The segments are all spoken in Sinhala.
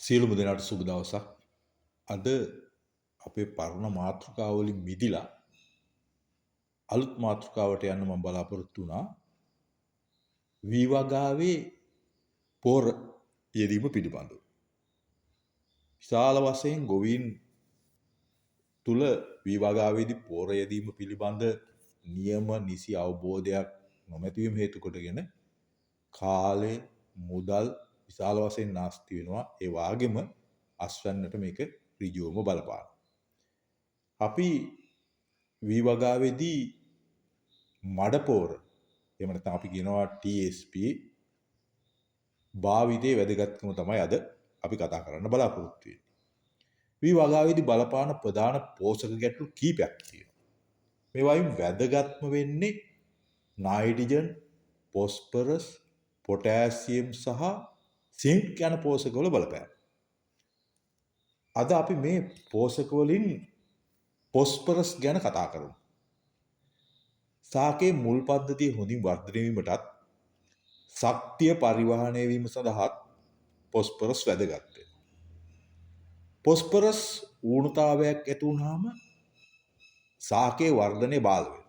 සියලුම දෙනාට සුබ දවසක්. අද අපේ පරණ මාතෘකාව වලින් මිදිලා අලුත් මාතෘකාවට යන්න මම බලාපොරොත්තු වුණා. වී වගාවේ පෝර යෙදීම පිළිබඳව. විශාල වශයෙන් ගොවීන් තුල වී වගාවේදී පෝර යෙදීම පිළිබඳ නියම නිසි අවබෝධයක් නොමැතිවීම හේතු කොටගෙන කාලය මුදල් විශාල වශයෙන් නාස්ති වෙනවා. ඒ වාගෙම අස්වැන්නට මේක ඍජුවම බලපාන. අපි වී වගාවේදී මඩපෝර එහෙම නැත්නම් අපි කියනවා TSP භාවිතයේ වැදගත්කම තමයි අද අපි කතා කරන්න බලාපොරොත්තු වෙන්නේ. වී වගාවේදී බලපාන ප්‍රධාන පෝෂක ගැටලු කීපයක් තියෙනවා. මේ වයින් වැදගත්ම වෙන්නේ නයිට්‍රජන්, ෆොස්ෆරස්, පොටෑසියම් සහ සින්ක් යන පෝෂක වල බලපෑම. අද අපි මේ පෝෂක වලින් ෆොස්ෆරස් ගැන කතා කරමු. සාකේ මුල් පද්ධතිය හොඳින් වර්ධනය වීමටත් ශක්තිය පරිවහනය වීම සඳහාත් ෆොස්ෆරස් වැදගත් වෙනවා. ෆොස්ෆරස් ඌණතාවයක් ඇති වුනහම සාකේ වර්ධනය බාල වෙනවා.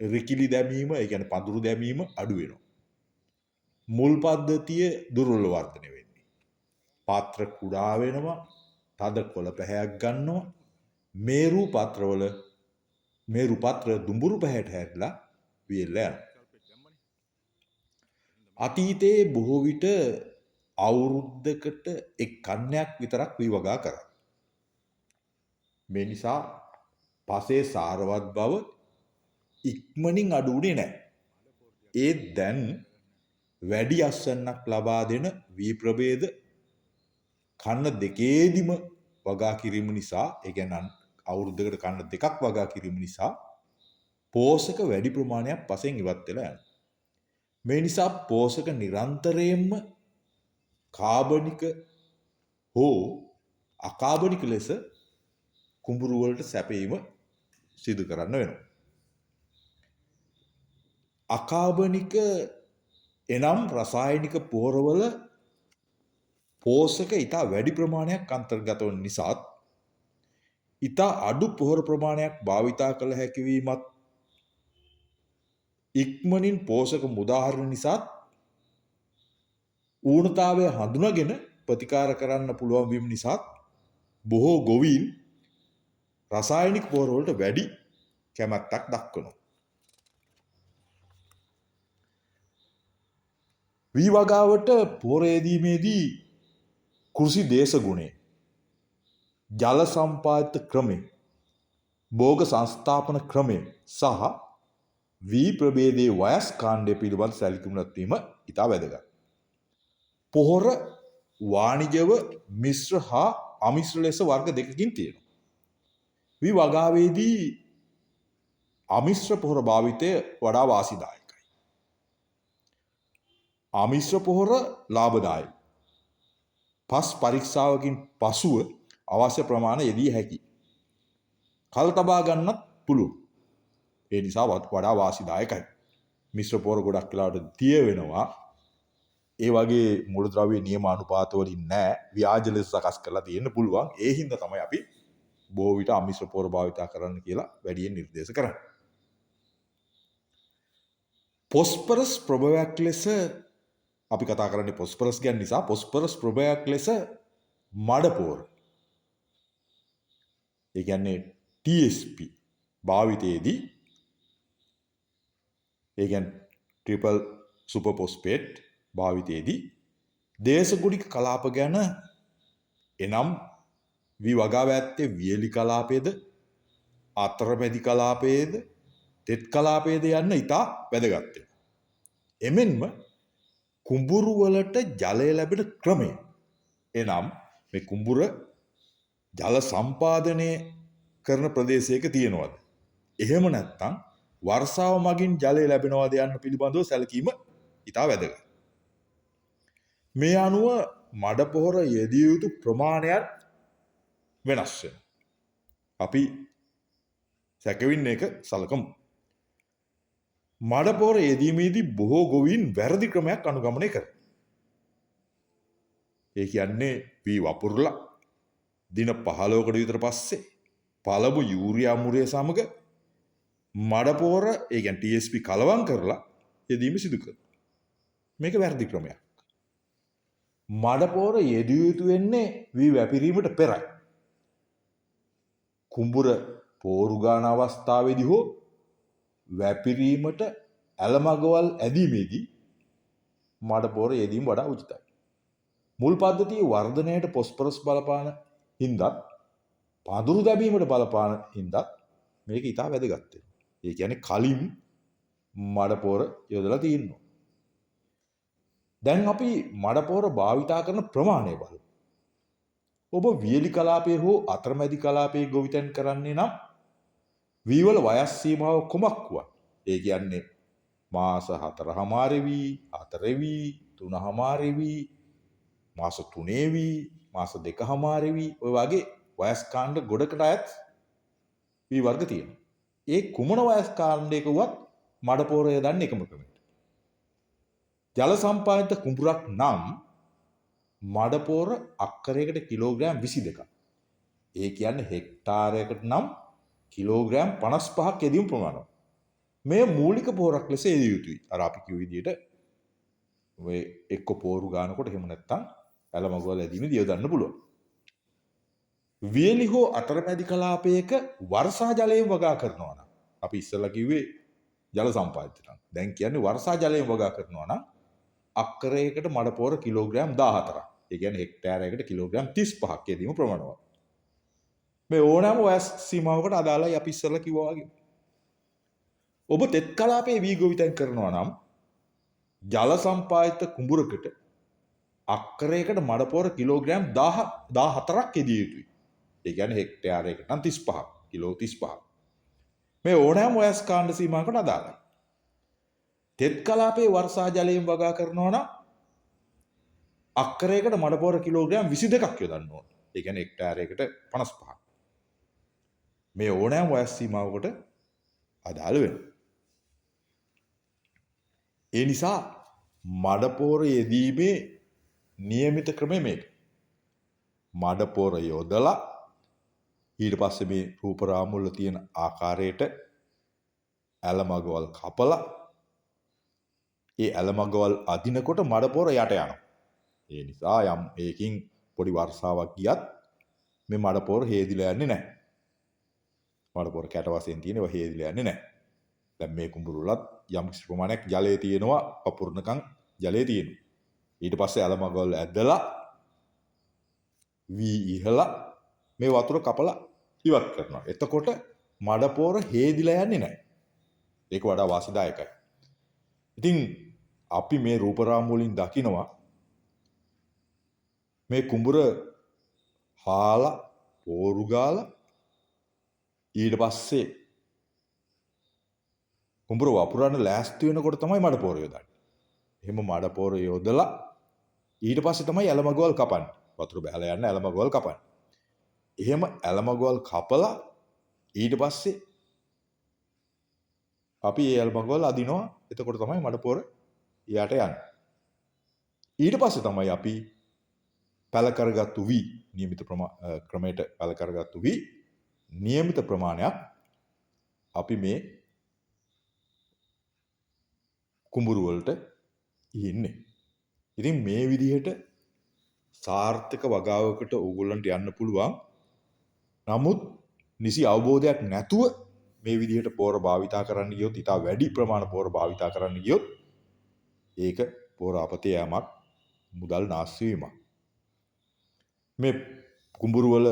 රිකිලි දැමීම, ඒ කියන්නේ පඳුරු දැමීම අඩු වෙනවා. මුල් පද්ධතිය දුර්වල වර්ධනය වෙන්නේ. පාත්‍ර කුඩා වෙනවා, තද කොළ පැහැයක් ගන්නවා. මේරු පත්‍ර දුඹුරු පැහැයට හැරිලා වියලා යනවා. අතීතයේ බොහෝ විට අවුරුද්දකට එක් කන්නයක් විතරක් වී වගා කරා. මේ නිසා පසේ සාරවත් බව ඉක්මනින් අඩු වුණේ නැහැ. ඒ දැන් වැඩි අස්වැන්නක් ලබා දෙන වී ප්‍රභේද කන්න දෙකේදිම වගා කිරීම නිසා, ඒ කියන්නේ අවුරුද්දකට කන්න දෙකක් වගා කිරීම නිසා පෝෂක වැඩි ප්‍රමාණයක් පසෙන් ඉවත් වෙලා යනවා. මේ නිසා පෝෂක නිරන්තරයෙන්ම කාබනික හෝ අකාබනික ලෙස කුඹුරු වලට සැපයීම සිදු කරන්න වෙනවා. අකාබනික එනම් රසායනික පොහොරවල පෝෂක ඉතා වැඩි ප්‍රමාණයක් අන්තර්ගත වන නිසාත් ඉතා අඩු පොහොර ප්‍රමාණයක් භාවිතා කළ හැකි වීමත් ඉක්මනින් පෝෂක මුදාහරින නිසාත් ඌණතාවය හඳුනාගෙන ප්‍රතිකාර කරන්න පුළුවන් වීම නිසාත් බොහෝ ගොවීන් රසායනික පොහොර වලට වැඩි කැමැත්තක් දක්වනවා. වී වගාවට පොහොර යෙදීමේදී කෘෂි දේශගුණය, ජල සම්පාදිත ක්‍රමය, භෝග සංස්ථාපන ක්‍රමය සහ වී ප්‍රභේදයේ වයස් කාණ්ඩය පිළිබඳ සැලකිලිමත් වීම ඉතා වැදගත්. පොහොර වාණිජව මිශ්‍ර හා අමිශ්‍ර ලෙස වර්ග දෙකකින් තියෙනවා. වී වගාවේදී අමිශ්‍ර පොහොර භාවිතය වඩා වාසිදායකයි. අමිශ්‍ර පොහොර ලාභදායකයි. පස් පරීක්ෂාවකින් පසුව අවශ්‍ය ප්‍රමාණය යෙදිය හැකියි. කල් තබා ගන්නත් පුළුවන්. ඒ නිසා වඩා වාසිදායකයි. මිශ්‍ර පොහොර ගොඩක් වෙලාවට දිය වෙනවා. ඒ වගේ මූලද්‍රව්‍ය නියමානුපාත වලින් නැහැ. ව්‍යාජ ලෙස සකස් කරලා තියෙන්න පුළුවන්. ඒ හින්දා තමයි අපි බොහෝ විට අමිශ්‍ර පොහොර භාවිතා කරන්න කියලා වැඩියෙන් නිර්දේශ කරන්නේ. ෆොස්ෆරස් ප්‍රභවයක් ලෙස අපි කතා කරන්නේ ෆොස්ෆරස් ගැන නිසා ෆොස්ෆරස් ප්‍රභවයක් ලෙස මඩපෝර, ඒ කියන්නේ TSP භාවිතයේදී, ඒ කියන්නේ ට්‍රිපල් සුපර් ෆොස්ෆේට් භාවිතයේදී දේශගුණික කලාප ගැන, එනම් වී වගාව ඇත්තේ වියලි කලාපයේද, අතරමැදි කලාපයේද, තෙත් කලාපයේද යන්න ඉතා වැදගත් වෙනවා. එමෙන්ම කුඹුරු වලට ජලය ලැබෙන ක්‍රමය, එනම් මේ කුඹුර ජල සම්පාදනය කරන ප්‍රදේශයක තියෙනවද, එහෙම නැත්නම් වර්ෂාව මගින් ජලය ලැබෙනවද යන්න පිළිබඳව සැලකීම ඉතා වැදගත්. මේ අනුව මඩ පොහොර යෙදිය යුතු ප්‍රමාණයත් වෙනස් වෙනවා. අපි සැකවින් එක සලකමු. මඩ පොහොර යෙදීමේදී බොහෝ ගොවීන් වැරදි ක්‍රමයක් අනුගමනය කරනවා. ඒ කියන්නේ වී වපුරලා දින 15කට විතර පස්සේ පළමු යූරියා මුරය සමග මඩපෝර ඒ කියන්නේ TSP කලවම් කරලා යෙදීම සිදු කරනවා. මේක වැරදි ක්‍රමයක්. මඩපෝර යෙදිය යුතු වෙන්නේ වී වැපිරීමට පෙරයි. කුඹුර පෝරු ගාන අවස්ථාවේදී හෝ වැපිරීමට ඇලමගවල් ඇදීමේදී මඩපෝර යෙදීම වඩා උචිතයි. මුල් පද්ධතියේ වර්ධනයට පොස්පරස් බලපාන හින්දා පඳුරු දැබීමට බලපාන හින්දා මේක ඉතා වැදගත් වෙනවා. ඒ කියන්නේ කලින් මඩපෝර යොදලා තියෙනවා. දැන් අපි මඩපෝර භාවිතා කරන ප්‍රමාණය බලමු. ඔබ වියලි කලාපයේ හෝ අතරමැදි කලාපයේ ගොවිතැන් කරන්නේ නම් වීවල වයස් සීමාව කොමක් වුවත් ඒ කියන්නේ මාස 4.5 4 3.5 මාස 3 මාස 2.5 ඔය වගේ වයස් කාණ්ඩ ගොඩකට අයත් වී වර්ග තියෙනවා. ඒ කුමන වයස් කාණ්ඩයක වුවත් මඩපෝර යොදන්නේ එකම ක්‍රමයට. ජල සම්පාදිත කුඹුරක් නම් මඩපෝර අක්කරයකට කිලෝග්‍රෑම් 22ක්. ඒ කියන්නේ හෙක්ටාරයකට නම් කිලෝග්‍රෑම් 55ක් යෙදීම ප්‍රමාණවත්. මේ මූලික පෝරක් ලෙස යෙදිය යුතුයි. අර අපි කිව්ව විදිහට ඔය එක්ක පෝරු ගන්නකොට එහෙම නැත්නම් ඇලමගවල ඇදීමේදී යොදන්න පුළුවන්. වියලි හෝ අතරමැදි කලාපයක වර්ෂා ජලයෙන් වගා කරනවා නම් අපි ඉස්සෙල්ලා කිව්වේ ජල සම්පාදිත නම්. දැන් කියන්නේ වර්ෂා ජලයෙන් වගා කරනවා නම් අක්කරයකට මඩපෝර කිලෝග්‍රෑම් 14ක්. ඒ කියන්නේ හෙක්ටාරයකට කිලෝග්‍රෑම් 35ක් යෙදීම ප්‍රමාණවත්. මේ ඕනෑම වයස් සීමාවකට අදාළයි අපි ඉස්සෙල්ලා කිව්වා වගේ. ඔබ තෙත් කලාපයේ වී ගොවිතැන් කරනවා නම් ජල සම්පාදිත කුඹුරකට අක්කරයකට මඩපෝර කිලෝග්‍රෑම් 14ක් යෙදිය යුතුයි. ඒ කියන්නේ හෙක්ටාරයකට නම් 35ක්, කිලෝ 35ක්. මේ ඕනෑම වයස් කාණ්ඩ සීමාවකට අදාළයි. තෙත් කලාපයේ වර්ෂා ජලයෙන් වගා කරනවා නම් අක්කරයකට මඩපෝර කිලෝග්‍රෑම් 22ක් යොදන්න ඕන. ඒ කියන්නේ හෙක්ටාරයකට 55ක්. මේ ඕනෑම වයස් සීමාවකට අදාළ වෙනවා. ඒ නිසා මඩපෝර යෙදීමේ નિયમિત ක්‍රමය මේක. මඩපෝර යොදලා ඊට පස්සේ මේ රූප රාමුවල තියෙන ආකාරයට ඇලමගවල් කපලා ඒ ඇලමගවල් අදිනකොට මඩපෝර යට යනවා. ඒ නිසා යම් ඒකින් පොඩි වර්ෂාවක් ගියත් මේ මඩපෝර හේදිලා යන්නේ නැහැ. මඩපෝර කැට වශයෙන් තියෙනවා හේදිලා යන්නේ නැහැ. දැන් මේ කුඹුරුලත් යම් කිසි ප්‍රමාණයක් ජලය තියෙනවා, පපුරනකම් ජලය තියෙනවා. ඊට පස්සේ ඇලමගවල් ඇදලා වී ඉහලා මේ වතුර කපලා ඉවත් කරනවා. එතකොට මඩපෝර හේදිලා යන්නේ නැහැ. ඒක වඩා වාසිදායකයි. ඉතින් අපි මේ රූප රාමු වලින් දකිනවා මේ කුඹුර හාලා පෝරු ගාලා ඊට පස්සේ කුඹුර වපුරන්න ලෑස්ති වෙනකොට තමයි මඩපෝර යොදන්නේ. එහෙම මඩපෝර යොදලා ඊට පස්සේ තමයි ඇලමගවල් කපන්නේ. වතුර බහලා යන්න ඇලමගවල් කපන්නේ. එහෙම ඇලමගවල් කපලා ඊට පස්සේ අපි ඒ ඇලමගවල් අදිනවා. එතකොට තමයි මඩපෝර යට යන්නේ. ඊට පස්සේ තමයි අපි පැල කරගත්තු වී નિયમિત ක්‍රමයට පැල කරගත්තු වී નિયમિત ප්‍රමාණයක් අපි මේ කුඹුරු වලට ඉන්නේ. ඉතින් මේ විදිහට සාර්ථක වගාවකට ඕගොල්ලන්ට යන්න පුළුවන්. නමුත් නිසි අවබෝධයක් නැතුව මේ විදිහට පෝර භාවිතා කරන්න ගියොත්, ඊට වැඩි ප්‍රමාණ පෝර භාවිතා කරන්න ගියොත් ඒක පෝර අපතේ යෑමක්, මුදල් නාස්ති වීමක්. මේ කුඹුරු වල